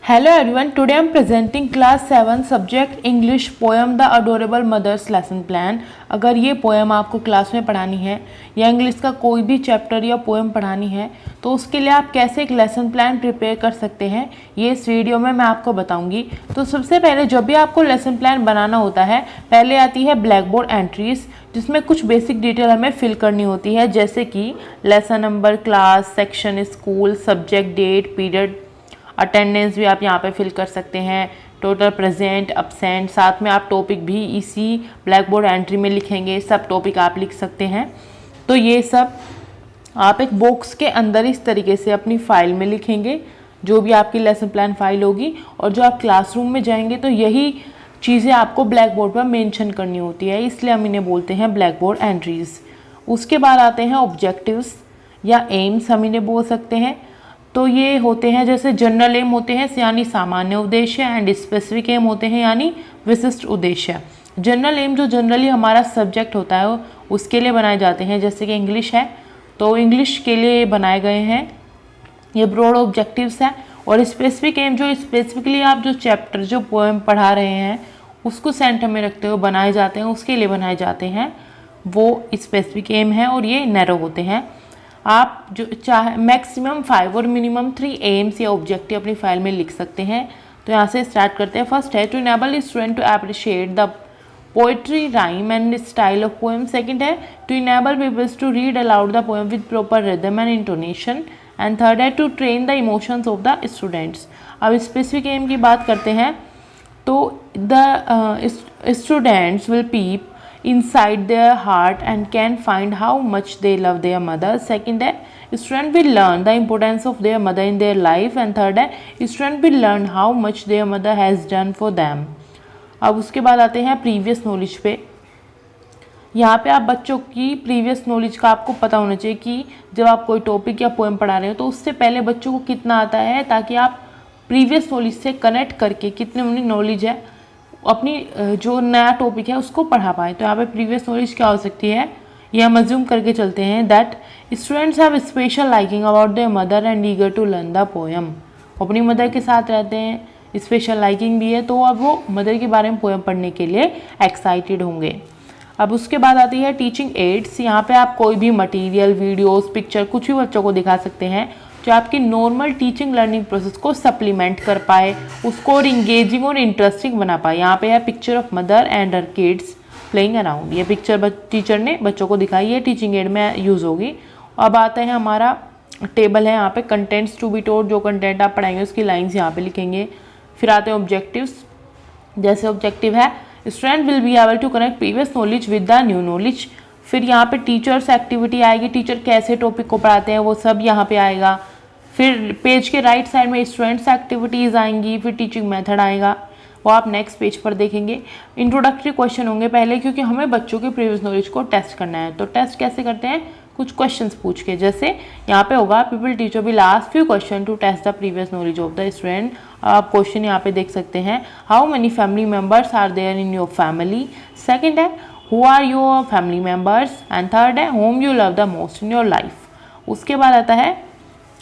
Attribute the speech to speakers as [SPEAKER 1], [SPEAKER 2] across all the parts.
[SPEAKER 1] Hello everyone, today I am presenting class 7 subject English poem The Adorable Mother's lesson plan। अगर ये poem आपको class में पढ़ानी है या इंग्लिश का कोई भी चैप्टर या पोएम पढ़ानी है तो उसके लिए आप कैसे एक लेसन प्लान प्रिपेयर कर सकते हैं ये इस वीडियो में मैं आपको बताऊंगी। तो सबसे पहले जब भी आपको लेसन प्लान बनाना होता है पहले आती है ब्लैक बोर्ड एंट्रीज, जिसमें कुछ बेसिक डिटेल हमें फिल करनी होती है, जैसे कि lesson number, class, section, school, subject, date, period, attendance भी आप यहाँ पे फिल कर सकते हैं, टोटल, प्रेजेंट, अब्सेंट, साथ में आप टॉपिक भी इसी ब्लैक बोर्ड एंट्री में लिखेंगे, सब टॉपिक आप लिख सकते हैं। तो ये सब आप एक बॉक्स के अंदर इस तरीके से अपनी फाइल में लिखेंगे, जो भी आपकी लेसन प्लान फाइल होगी, और जो आप क्लासरूम में जाएंगे तो यही चीज़ें आपको ब्लैक बोर्ड पर मेंशन करनी होती है, इसलिए हम इन्हें बोलते हैं ब्लैक बोर्ड एंट्रीज। उसके बाद आते हैं ऑब्जेक्टिव्स या एम्स, हम इन्हें बोल सकते हैं। तो ये होते हैं जैसे जनरल एम होते हैं यानी सामान्य उद्देश्य, एंड स्पेसिफिक एम होते हैं यानी विशिष्ट उद्देश्य। जनरल एम जो जनरली हमारा सब्जेक्ट होता है उसके लिए बनाए जाते हैं, जैसे कि इंग्लिश है तो इंग्लिश के लिए बनाए गए हैं, ये ब्रॉड ऑब्जेक्टिव्स हैं। और स्पेसिफिक एम जो स्पेसिफिकली आप जो चैप्टर जो पोएम पढ़ा रहे हैं उसको सेंटर में रखते हुए बनाए जाते हैं, उसके लिए बनाए जाते हैं, वो स्पेसिफिक एम है और ये नैरो होते हैं। आप जो चाहे मैक्सिमम 5 और मिनिमम 3 एम्स या ऑब्जेक्टिव अपनी फाइल में लिख सकते हैं। तो यहाँ से स्टार्ट करते हैं। फर्स्ट है to enable student to appreciate the poetry, rhyme and style of poem. Second है to enable peoples to read aloud the poem with proper rhythm and intonation. And third है to train the emotions of the students. अब specific aim की बात करते हैं तो the students will peep inside their heart and can find how much they love their mother. Second है student will learn the importance of their mother in their life. And third है student will learn how much their mother has done for them. अब उसके बाद आते हैं previous knowledge पे। यहाँ पे आप बच्चों की प्रीवियस नॉलेज का आपको पता होना चाहिए कि जब आप कोई टॉपिक या पोएम पढ़ा रहे हो तो उससे पहले बच्चों को कितना आता है, ताकि आप प्रीवियस नॉलेज से कनेक्ट करके कितनी उन्हें नॉलेज है अपनी जो नया टॉपिक है उसको पढ़ा पाए। तो यहाँ पे प्रीवियस नॉलेज क्या हो सकती है, ये हम अज्यूम करके चलते हैं that students have special liking about their mother and eager to learn the poem. अपनी मदर के साथ रहते हैं, स्पेशल लाइकिंग भी है, तो अब वो मदर के बारे में पोएम पढ़ने के लिए एक्साइटेड होंगे। अब उसके बाद आती है टीचिंग एड्स। यहाँ पे आप कोई भी मटेरियल, वीडियोस, पिक्चर कुछ भी बच्चों को दिखा सकते हैं जो आपकी नॉर्मल टीचिंग लर्निंग प्रोसेस को सप्लीमेंट कर पाए, उसको और इंगेजिंग और इंटरेस्टिंग बना पाए। यहाँ पे है picture of mother and her kids playing around. ये पिक्चर टीचर ने बच्चों को दिखाई है, टीचिंग एड में यूज़ होगी। अब आता है हमारा टेबल है, यहाँ पे कंटेंट्स टू बी टोल्ड, जो कंटेंट आप पढ़ाएंगे उसकी लाइन्स यहाँ पे लिखेंगे। फिर आते हैं ऑब्जेक्टिव्स, जैसे ऑब्जेक्टिव है student will be able to connect previous knowledge with the new knowledge. फिर यहाँ पे टीचर्स एक्टिविटी आएगी, टीचर कैसे टॉपिक को पढ़ाते हैं वो सब यहाँ पे आएगा। फिर पेज के राइट साइड में स्टूडेंट्स एक्टिविटीज़ आएंगी, फिर टीचिंग मेथड आएगा, वो आप नेक्स्ट पेज पर देखेंगे। इंट्रोडक्टरी क्वेश्चन होंगे पहले, क्योंकि हमें बच्चों की प्रीवियस नॉलेज को टेस्ट करना है। तो टेस्ट कैसे करते हैं, कुछ क्वेश्चंस पूछ के, जैसे यहाँ पे होगा people teacher will ask few question to test the previous knowledge of the student. आप क्वेश्चन यहाँ पे देख सकते हैं, how many family members are there in your family. Second है who are your family members. And third है whom you love the most in your life. उसके बाद आता है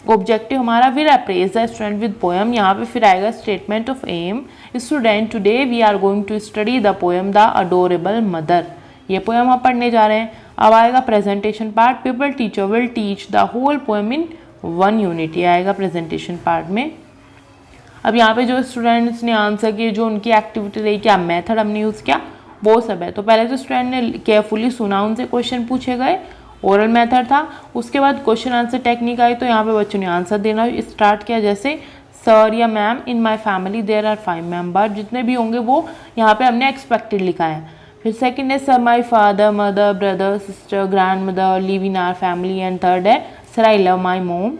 [SPEAKER 1] ऑब्जेक्टिव हमारा will appraise the student with poem. यहाँ पे फिर आएगा statement of M, student today we are going to study the poem the adorable mother. ये पोएम हम पढ़ने जा रहे हैं। अब आएगा presentation part, people teacher will teach the whole poem in 1 unit. ये आएगा प्रेजेंटेशन पार्ट में। अब यहाँ पे जो स्टूडेंट्स ने आंसर किए, जो उनकी एक्टिविटी रही, क्या मेथड हमने यूज़ किया, वो सब है। तो पहले तो स्टूडेंट ने केयरफुली सुना, उनसे क्वेश्चन पूछे गए, ओरल मेथड था। उसके बाद क्वेश्चन आंसर टेक्निक आई, तो यहाँ पे बच्चों ने आंसर देना स्टार्ट किया, जैसे सर या ma'am in my family there are 5 member. जितने भी होंगे वो यहाँ पे हमने एक्सपेक्टेड लिखा है। फिर सेकंड है sir my father, mother, brother, sister, grandmother live in our family. And third है sir I love my mom.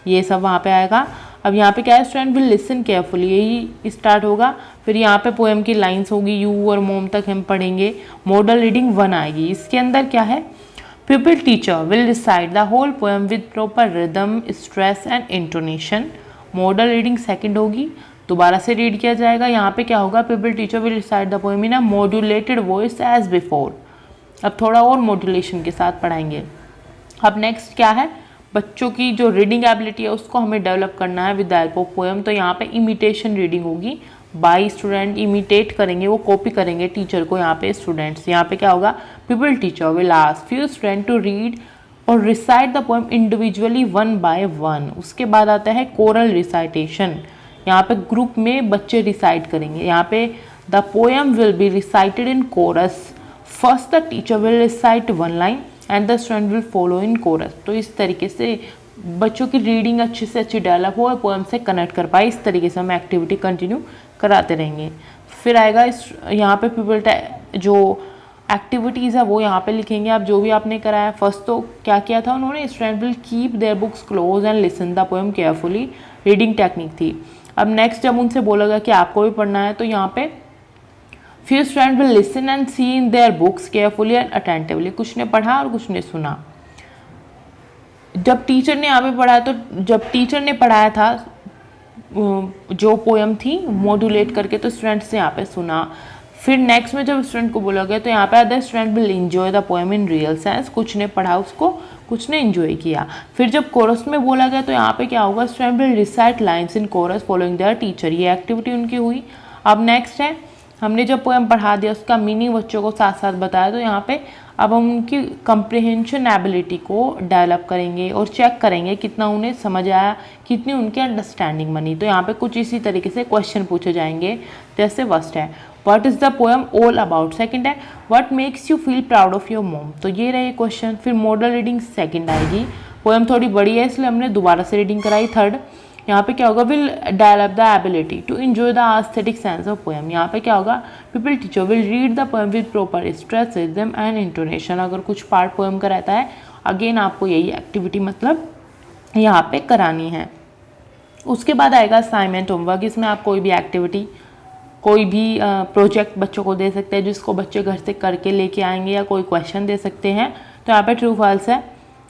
[SPEAKER 1] ये सब वहाँ पे आएगा। अब यहाँ पे क्या है, स्टूडेंट विल लिसन केयरफुली, यही स्टार्ट होगा। फिर यहाँ पे पोएम की लाइन्स होगी, यू और मोम तक हम पढ़ेंगे। मॉडल रीडिंग 1 आएगी। इसके अंदर क्या है, pupil teacher will recite the whole poem with proper rhythm, stress and intonation. Model reading second होगी, दोबारा से रीड किया जाएगा। यहाँ पे क्या होगा, pupil teacher will recite the poem in a modulated voice as before. अब थोड़ा और मॉड्यूलेशन के साथ पढ़ाएंगे। अब नेक्स्ट क्या है, बच्चों की जो रीडिंग एबिलिटी है उसको हमें डेवलप करना है with the help of poem. तो यहाँ पे इमिटेशन रीडिंग होगी, बाई स्टूडेंट इमिटेट करेंगे, वो कॉपी करेंगे टीचर को। यहाँ पे स्टूडेंट्स, यहाँ पे क्या होगा, people teacher will ask few student to read और recite the poem individually one by one. उसके बाद आता है कोरल रिसाइटेशन, यहाँ पे ग्रुप में बच्चे रिसाइट करेंगे। यहाँ पे the poem will be recited in chorus, first the teacher will recite one line and the student will follow in chorus. तो इस तरीके से बच्चों की रीडिंग अच्छी से अच्छी डेवलप हो और पोएम से कनेक्ट कर पाए। इस तरीके से हम एक्टिविटी कंटिन्यू कराते रहेंगे। फिर आएगा यहाँ पे पीपल जो एक्टिविटीज़ है वो यहाँ पे लिखेंगे आप, जो भी आपने कराया। फर्स्ट तो क्या किया था उन्होंने, student will keep their books close and listen the poem carefully, reading technique थी। अब नेक्स्ट जब उनसे बोला गया कि आपको भी पढ़ना है, तो यहाँ पे few student will listen and see in their books carefully and attentively. कुछ ने पढ़ा और कुछ ने सुना। जब टीचर ने यहाँ पे पढ़ाया, तो जब टीचर ने पढ़ाया था जो पोएम थी मॉड्यूलेट करके, तो स्टूडेंट्स ने यहाँ पे सुना। फिर नेक्स्ट में जब स्टूडेंट को बोला गया, तो यहाँ पे other student will enjoy the poem in real sense. कुछ ने पढ़ा उसको, कुछ ने एंजॉय किया। फिर जब कोरस में बोला गया, तो यहाँ पे क्या होगा, student will recite lines in chorus following their teacher. ये एक्टिविटी उनकी हुई। अब नेक्स्ट है, हमने जब पोएम पढ़ा दिया उसका मीनिंग बच्चों को साथ साथ बताया, तो यहाँ पे अब हम उनकी कंप्रिहेंशन एबिलिटी को डेवलप करेंगे और चेक करेंगे कितना उन्हें समझ आया, कितनी उनकी अंडरस्टैंडिंग बनी। तो यहाँ पे कुछ इसी तरीके से क्वेश्चन पूछे जाएंगे। जैसे फर्स्ट है, what is the poem all about. Second है, what makes you feel proud of your mom. तो ये रहे क्वेश्चन। फिर मॉडल रीडिंग सेकंड आएगी। पोएम थोड़ी बड़ी है इसलिए हमने दोबारा से रीडिंग कराई। थर्ड, यहाँ पे क्या होगा, will develop the ability to enjoy the aesthetic sense of poem. यहाँ पे क्या होगा, people teacher will read the poem with proper stress, rhythm and intonation. अगर कुछ पार्ट पोएम का रहता है, अगेन आपको यही एक्टिविटी मतलब यहाँ पे करानी है। उसके बाद आएगा असाइनमेंट होमवर्क। इसमें आप कोई भी एक्टिविटी, कोई भी प्रोजेक्ट बच्चों को दे सकते हैं जिसको बच्चे घर से करके लेके आएंगे, या कोई क्वेश्चन दे सकते हैं। तो यहाँ पे ट्रू फॉल्स है,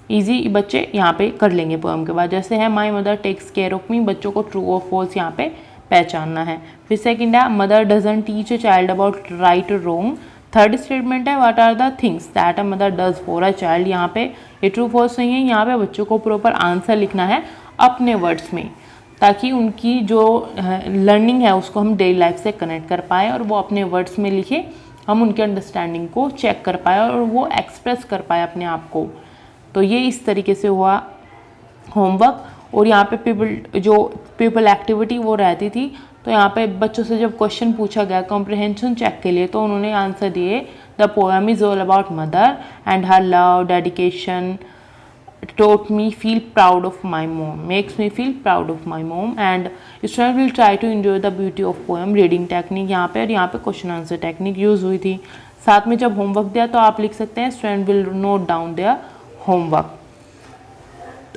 [SPEAKER 1] इजी बच्चे यहाँ पे कर लेंगे पोएम के बाद। जैसे है, my mother takes care of me, बच्चों को ट्रू और फॉल्स यहाँ पे पहचानना है। फिर सेकंड है, mother doesn't teach a child about right और रॉन्ग। थर्ड स्टेटमेंट है, what are the things that a mother does for a child. यहाँ पे ये ट्रू फॉल्स नहीं है, यहाँ पे बच्चों को प्रॉपर आंसर लिखना है अपने वर्ड्स में, ताकि उनकी जो लर्निंग है उसको हम डेली लाइफ से कनेक्ट कर पाए और वो अपने वर्ड्स में लिखे, हम उनके अंडरस्टैंडिंग को चेक कर पाए और वो एक्सप्रेस कर पाए अपने आप को। तो ये इस तरीके से हुआ होमवर्क। और यहाँ पे पीपल एक्टिविटी वो रहती थी। तो यहाँ पे बच्चों से जब क्वेश्चन पूछा गया कॉम्प्रिहेंशन चेक के लिए, तो उन्होंने आंसर दिए, the poem is all about mother and her love dedication taught me feel proud of my mom, makes me feel proud of my mom, and student will try to enjoy the beauty of poem, reading technique यहाँ पे, और यहाँ पे question answer technique use हुई थी। साथ में जब होमवर्क दिया तो आप लिख सकते हैं student will note down their homework,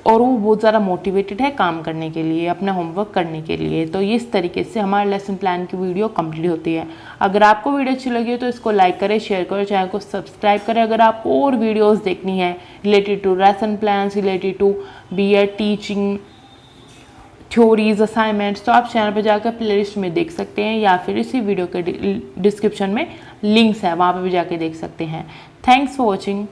[SPEAKER 1] और वो बहुत ज़्यादा मोटिवेटेड है काम करने के लिए, अपना होमवर्क करने के लिए। तो इस तरीके से हमारे लेसन प्लान की वीडियो कंप्लीट होती है। अगर आपको वीडियो अच्छी लगी हो तो इसको लाइक करें, शेयर करें, चैनल को सब्सक्राइब करें। अगर आपको और वीडियोस देखनी है related to lesson plan, related to BEd teaching theories, assignments, तो आप चैनल पर जाकर प्लेलिस्ट में देख सकते हैं, या फिर इसी वीडियो के डिस्क्रिप्शन में लिंक्स है, वहाँ पर भी जाके देख सकते हैं। Thanks for watching.